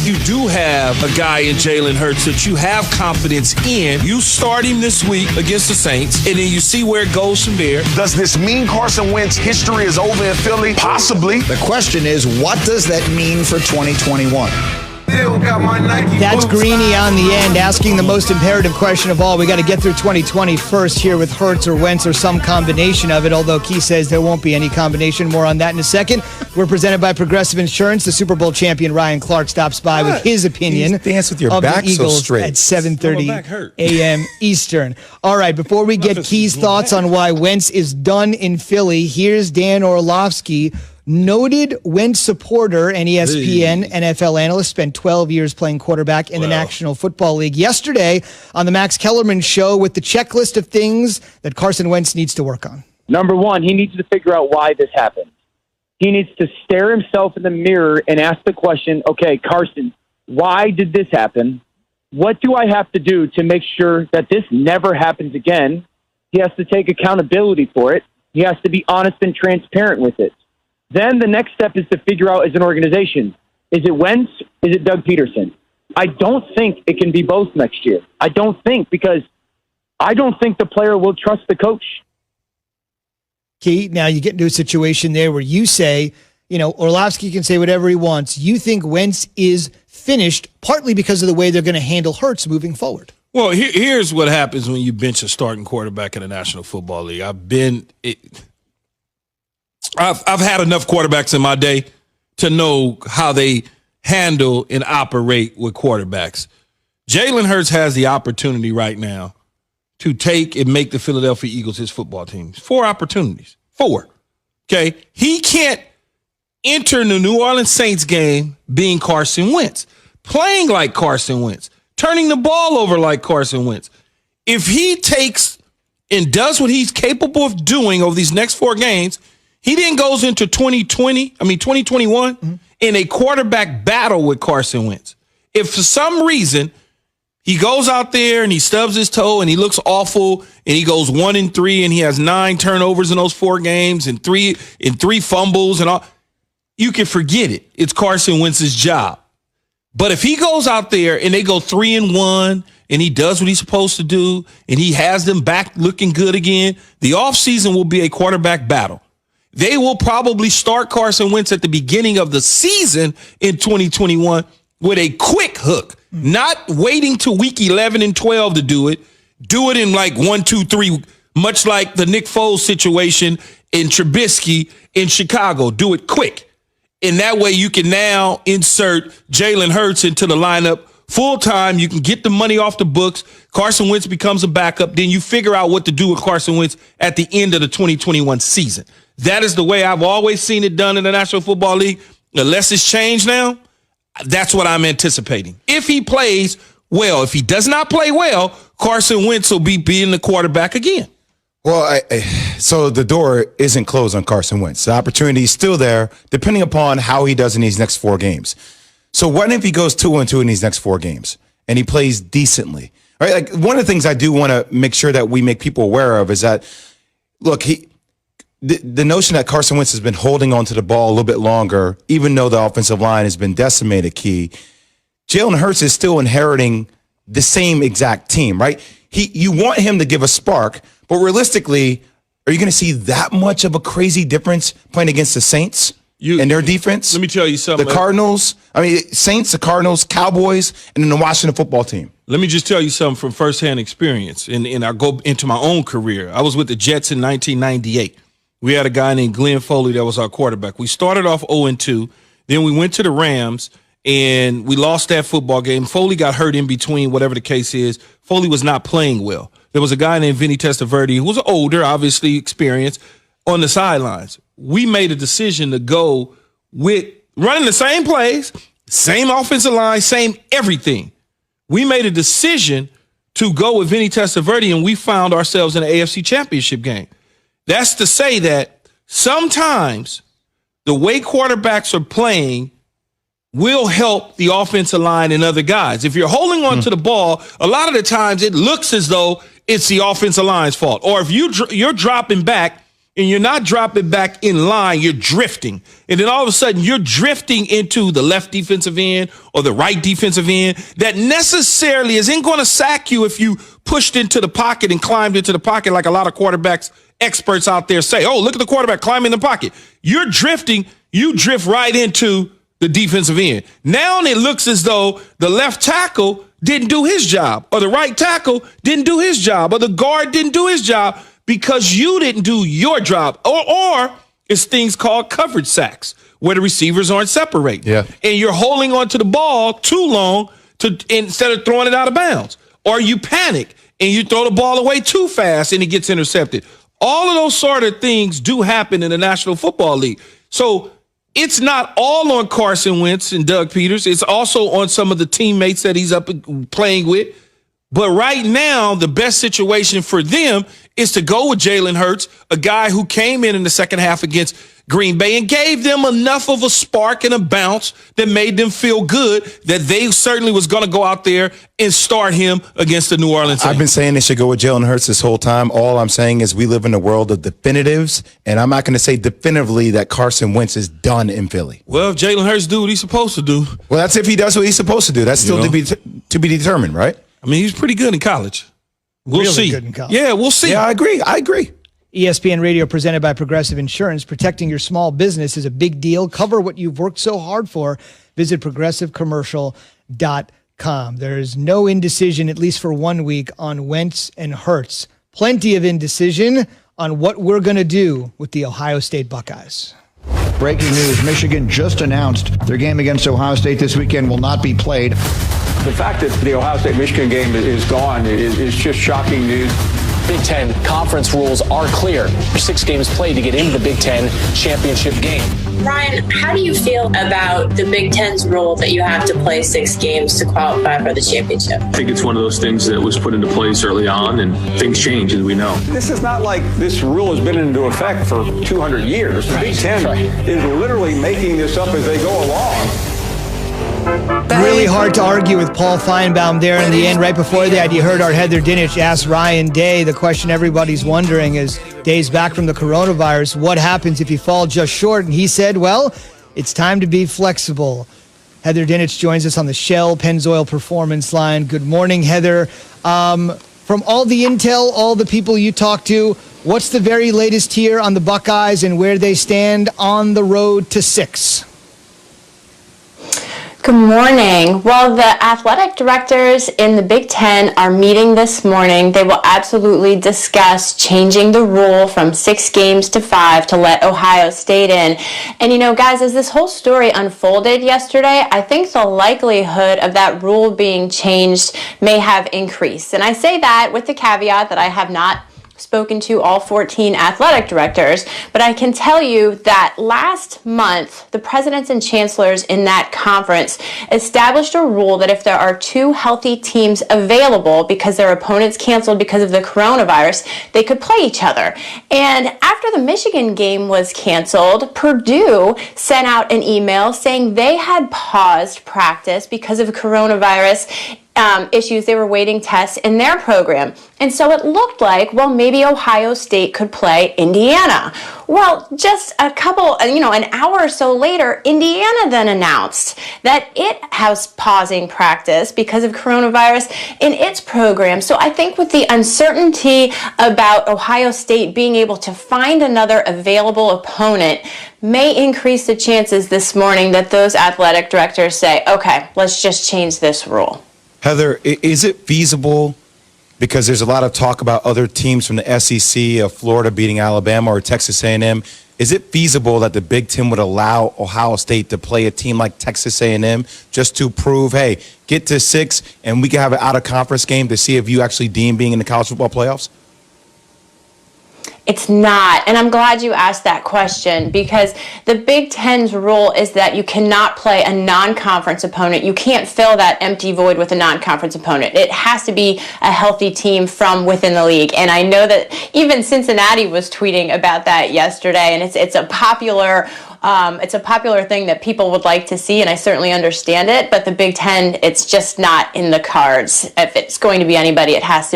you do have a guy in Jalen Hurts that you have confidence in, you start him this week against the Saints, and then you see where it goes from there. Does this mean Carson Wentz history is over in Philly? Possibly. The question is, what does that mean for 2021? That's Greeny on the end, asking the most imperative question of all. We got to get through 2020 first here with Hurts or Wentz or some combination of it, although Key says there won't be any combination. More on that in a second. We're presented by Progressive Insurance. The Super Bowl champion Ryan Clark stops by with his opinion dance with your of back the Eagles so straight. at 7:30 a.m. Eastern. All right, before we get Key's thoughts on why Wentz is done in Philly, here's Dan Orlovsky, noted Wentz supporter and ESPN NFL analyst, spent 12 years playing quarterback in the National Football League. Yesterday on the Max Kellerman show with the checklist of things that Carson Wentz needs to work on. Number one, he needs to figure out why this happened. He needs to stare himself in the mirror and ask the question, okay, Carson, why did this happen? What do I have to do to make sure that this never happens again? He has to take accountability for it. He has to be honest and transparent with it. Then the next step is to figure out as an organization, is it Wentz? Is it Doug Peterson? I don't think it can be both next year. I don't think, because I don't think the player will trust the coach. Key, now you get into a situation there where you say, Orlovsky can say whatever he wants. You think Wentz is finished partly because of the way they're going to handle Hurts moving forward. Well, here's what happens when you bench a starting quarterback in the National Football League. I've had enough quarterbacks in my day to know how they handle and operate with quarterbacks. Jalen Hurts has the opportunity right now to take and make the Philadelphia Eagles his football team. 4 opportunities. 4. Okay? He can't enter the New Orleans Saints game being Carson Wentz, playing like Carson Wentz, turning the ball over like Carson Wentz. If he takes and does what he's capable of doing over these next 4 games, he then goes into 2021 in a quarterback battle with Carson Wentz. If for some reason he goes out there and he stubs his toe and he looks awful and he goes 1-3 and he has 9 turnovers in those 4 games and 3 fumbles and all, you can forget it. It's Carson Wentz's job. But if he goes out there and they go 3-1 and he does what he's supposed to do and he has them back looking good again, the offseason will be a quarterback battle. They will probably start Carson Wentz at the beginning of the season in 2021 with a quick hook, not waiting to week 11 and 12 to do it. Do it in like 1, 2, 3, much like the Nick Foles situation in Trubisky in Chicago. Do it quick. And that way you can now insert Jalen Hurts into the lineup full time. You can get the money off the books. Carson Wentz becomes a backup. Then you figure out what to do with Carson Wentz at the end of the 2021 season. That is the way I've always seen it done in the National Football League. Unless it's changed now, that's what I'm anticipating. If he plays well, if he does not play well, Carson Wentz will be being the quarterback again. Well, so the door isn't closed on Carson Wentz. The opportunity is still there, depending upon how he does in these next 4 games. So what if he goes 2-2 in these next 4 games and he plays decently? All right, like one of the things I do want to make sure that we make people aware of is that, look, the notion that Carson Wentz has been holding on to the ball a little bit longer, even though the offensive line has been decimated, Key, Jalen Hurts is still inheriting the same exact team, right? You want him to give a spark, but realistically, are you going to see that much of a crazy difference playing against the Saints and their defense? Let me tell you something. The Cardinals, Saints, the Cardinals, Cowboys, and then the Washington football team. Let me just tell you something from firsthand experience, and I go into my own career. I was with the Jets in 1998. We had a guy named Glenn Foley that was our quarterback. We started off 0-2. Then we went to the Rams, and we lost that football game. Foley got hurt in between, whatever the case is. Foley was not playing well. There was a guy named Vinny Testaverde, who was older, obviously experienced, on the sidelines. We made a decision to go with running the same plays, same offensive line, same everything. We made a decision to go with Vinny Testaverde, and we found ourselves in an AFC Championship game. That's to say that sometimes the way quarterbacks are playing will help the offensive line and other guys. If you're holding on to the ball, a lot of the times it looks as though it's the offensive line's fault. Or if you're dropping back and you're not dropping back in line, you're drifting. And then all of a sudden you're drifting into the left defensive end or the right defensive end that necessarily isn't going to sack you if you pushed into the pocket and climbed into the pocket like a lot of quarterbacks experts out there say. Oh, look at the quarterback climbing in the pocket. You're drifting. You drift right into the defensive end. Now it looks as though the left tackle didn't do his job, or the right tackle didn't do his job, or the guard didn't do his job because you didn't do your job. Or it's things called coverage sacks where the receivers aren't separating. Yeah. And you're holding on to the ball too long instead of throwing it out of bounds. Or you panic and you throw the ball away too fast and it gets intercepted. All of those sort of things do happen in the National Football League. So it's not all on Carson Wentz and Doug Peters. It's also on some of the teammates that he's up playing with. But right now, the best situation for them is to go with Jalen Hurts, a guy who came in the second half against Green Bay and gave them enough of a spark and a bounce that made them feel good that they certainly was going to go out there and start him against the New Orleans Saints. I've been saying they should go with Jalen Hurts this whole time. All I'm saying is we live in a world of definitives, and I'm not going to say definitively that Carson Wentz is done in Philly. Well, if Jalen Hurts do what he's supposed to do. Well, that's if he does what he's supposed to do. That's still to be determined, right? I mean, he's pretty good in college. We'll Really see. good in college. Yeah, we'll see. Yeah, I agree. ESPN Radio presented by Progressive Insurance. Protecting your small business is a big deal. Cover what you've worked so hard for. Visit progressivecommercial.com. There is no indecision, at least for 1 week, on Wentz and Hurts. Plenty of indecision on what we're going to do with the Ohio State Buckeyes. Breaking news, Michigan just announced their game against Ohio State this weekend will not be played. The fact that the Ohio State-Michigan game is gone is just shocking news. Big Ten conference rules are clear. 6 games played to get into the Big Ten championship game. Ryan, how do you feel about the Big Ten's rule that you have to play 6 games to qualify for the championship? I think it's one of those things that was put into place early on, and things change, as we know. This is not like this rule has been into effect for 200 years. The Big Ten is literally making this up as they go along. Really hard to argue with Paul Feinbaum there in the end. Right before that, you heard our Heather Dinich ask Ryan Day the question everybody's wondering is, Day's back from the coronavirus, what happens if you fall just short? And he said, well, it's time to be flexible. Heather Dinich joins us on the Shell Pennzoil Performance Line. Good morning, Heather. From all the intel, all the people you talk to, what's the very latest here on the Buckeyes and where they stand on the road to 6? Good morning. Well, the athletic directors in the Big Ten are meeting this morning. They will absolutely discuss changing the rule from 6 games to 5 to let Ohio State in. And you know, guys, as this whole story unfolded yesterday, I think the likelihood of that rule being changed may have increased. And I say that with the caveat that I have not spoken to all 14 athletic directors, but I can tell you that last month, the presidents and chancellors in that conference established a rule that if there are 2 healthy teams available because their opponents canceled because of the coronavirus, they could play each other. And after the Michigan game was canceled, Purdue sent out an email saying they had paused practice because of coronavirus issues. They were waiting tests in their program. And so it looked like, well, maybe Ohio State could play Indiana. Well, just an hour or so later, Indiana then announced that it has pausing practice because of coronavirus in its program. So I think with the uncertainty about Ohio State being able to find another available opponent may increase the chances this morning that those athletic directors say, okay, let's just change this rule. Heather, is it feasible, because there's a lot of talk about other teams from the SEC, of Florida beating Alabama or Texas A&M, is it feasible that the Big Ten would allow Ohio State to play a team like Texas A&M just to prove, hey, get to 6 and we can have an out-of-conference game to see if you actually deem being in the college football playoffs? It's not. And I'm glad you asked that question, because the Big Ten's rule is that you cannot play a non-conference opponent. You can't fill that empty void with a non-conference opponent. It has to be a healthy team from within the league. And I know that even Cincinnati was tweeting about that yesterday, and it's a popular thing that people would like to see, and I certainly understand it. But the Big Ten, it's just not in the cards. If it's going to be anybody, it has to be